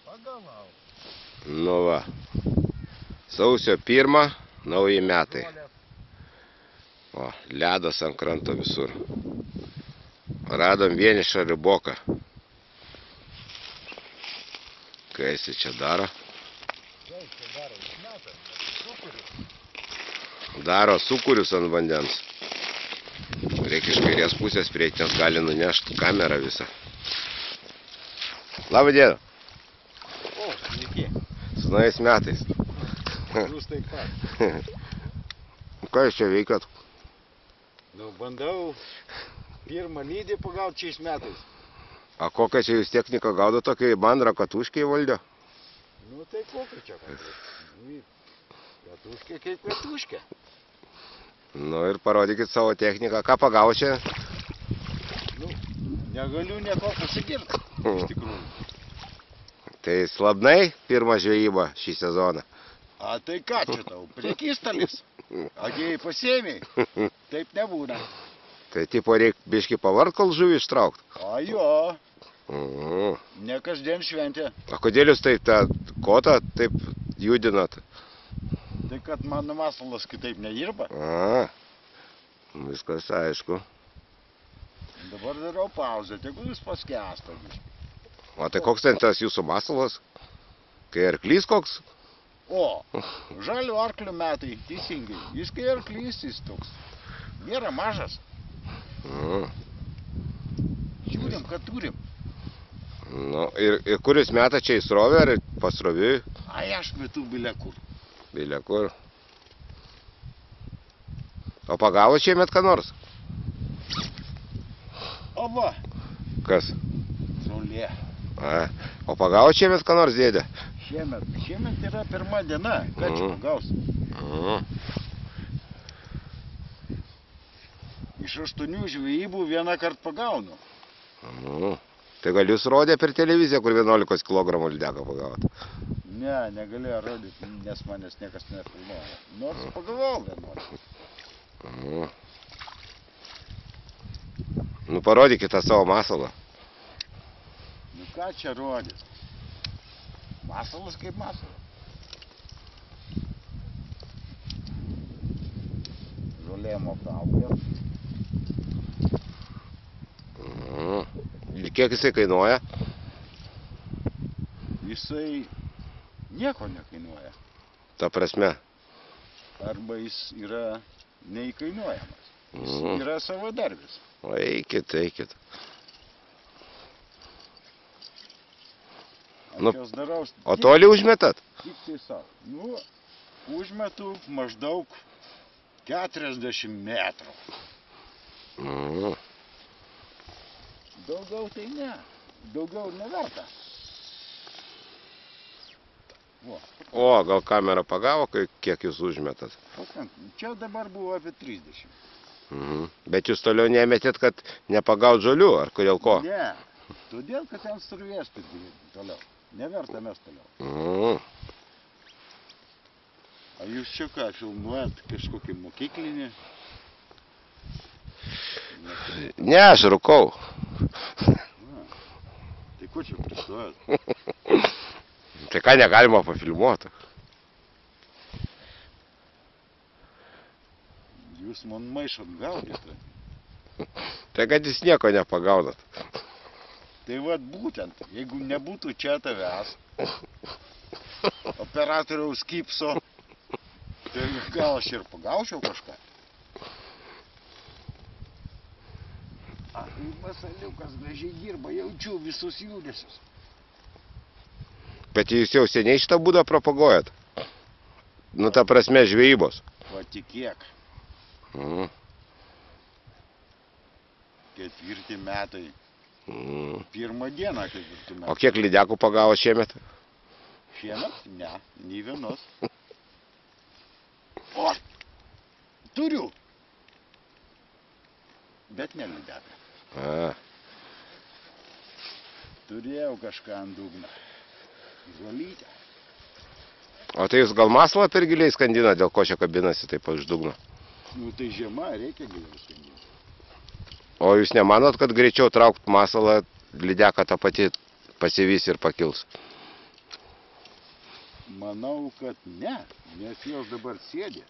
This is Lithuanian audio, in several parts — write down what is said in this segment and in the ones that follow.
Pagalau. Nu va. Sausio 1, nauji metai. O, ledas ant kranto visur. Radom vienišą riboką. Ką jis čia daro? Daro sūkurius ant vandens. Reikia iš kairės pusės prieiti, nes gali nunešti kamerą visą. Labą dieną. O, sveiki. Su naujais metais. Jūs taip pat. Ką jūs čia veikat? Nu, bandau pirmą lydį pagauti šiais metais. A kokią čia jūs techniką gaudo tokį bandrą katuškiai valdė? Nu, tai kokia čia katuškė? Katuškė kaip katuškė. Nu ir parodykit savo techniką. Ką pagavo čia? Nu, negaliu nieko pasigirti, iš tikrųjų. Tai slabnai pirmą žvejybą šį sezoną. A tai ką čia tau, priekystalis? Agėjai pasėmiai? Taip nebūna. Tai tipo reik biškį pavart, kol žuvį ištraukt. A jo, ne kasdien šventė. A kodėl jūs taip tą kotą taip judinat? Tai kad mano masalas kitaip nedirba. A, viskas aišku. Dabar darau pauzę, tegul jis paskęsta. O tai koks ten tas jūsų masalas? Kai arklys koks? O, žalio arklio metai, teisingai. Jis kai arklys, jis toks. Nėra mažas. Žiūrim, kad turim. Nu, ir kuris metą čia įsrovė ar pasroviui? Ai, aš metu bilia kur. Bilia kur. O pagavo šiemet ką nors? O va, Kas? žolė. A, o pagavo šiemet ką nors, dėdė? Šiemet yra pirma diena, ką čia pagaus. Iš 8 žvejybų vieną kartą pagaunu. Tai gal jūs rodė per televiziją, kur 11 kg lydeką pagavot? Ne, negalėjo rodyti, nes manęs niekas nefilmuoja. Nors pagavau 11. Nu parodykit tą savo masalą. Nu ką čia rodys? Masalas kaip masalas. Žolėmo kaulė. Kiek jisai kainuoja? Jisai nieko nekainuoja. Ta prasme. Arba jis yra neįkainuojamas. Jis yra savadarbis. O eikit, eikit. Nu, Aš jos darau o toli užmetat? tik tai savo. Nu, užmetu maždaug 40 metrų. Daugiau tai ne. Daugiau neverta. O, gal kamera pagavo, kiek jūs užmetat? Čia dabar buvo apie 30. Bet jūs toliau nemetėt, kad nepagaut žolių, ar kodėl ko? Ne, todėl, kad ten srovės toliau. Neverta mes toliau. A jūs čia ką, filmuojat kažkokį mokyklinį? Ne, aš rūkau. Tai ko čia pristojat? Tai ką negalima pafilmuoti? Jūs man maišat gaudėte. Tai kad jūs nieko nepagaunat. Tai vat būtent, jeigu nebūtų čia tavęs, operatoriaus Kipso, tai gal aš ir pagaučiau kažką. A, tai masaliukas gražiai dirba, jaučiu visus judesius. Bet jūs jau seniai šitą būdą propaguojat? Nu, ta prasme žvejybos. Va tikėk. 4 metai. Pirmą dieną 4 metai. O kiek lydekų pagavo šiemet? Šiemet? Ne, nei vienos. O, turiu. Bet ne lydeką. Turėjau kažką ant dugno. Žolytę. O tai jūs gal masalą per giliai skandina, dėl ko čia kabinasi taip iš dugno? Nu tai žiema, reikia giliau skandinti. O jūs nemanot, kad greičiau traukt masalą, lydeką tą pati pasivys ir pakils? Manau, kad ne, nes jos dabar sėdė.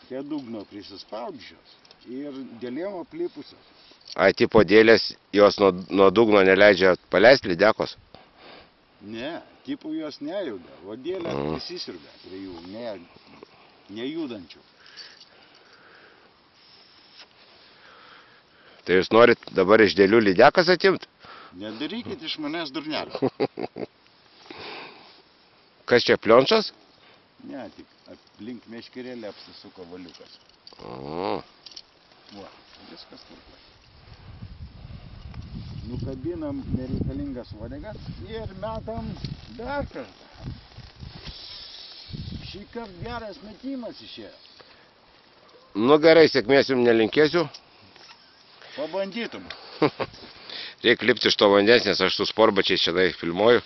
Prie dugno prisispaudžios ir dėlėm aplipusios. Ai, tipo dėlės jos nuo dugno neleidžia paleisti lydekos? Ne, tipo jos nejuda, o dėlė prisisirbė prie jų, nejudančių. Tai jūs norit dabar iš dėlių lydekas atimti? Nedarykit iš manęs durnelio. Kas čia, pliončas? Ne, tik aplink meškerėlį apsisuko valiukas. Va, viskas turbūt. Nukabinam nereikalingas uodegas ir metam dar kartą. Šį kartą geras metimas išėjo. Nu gerai, sėkmės jums nelinkėsiu. Pabandytum. Reikia lipti iš to vandens, nes aš su sportbačiais čia filmuoju.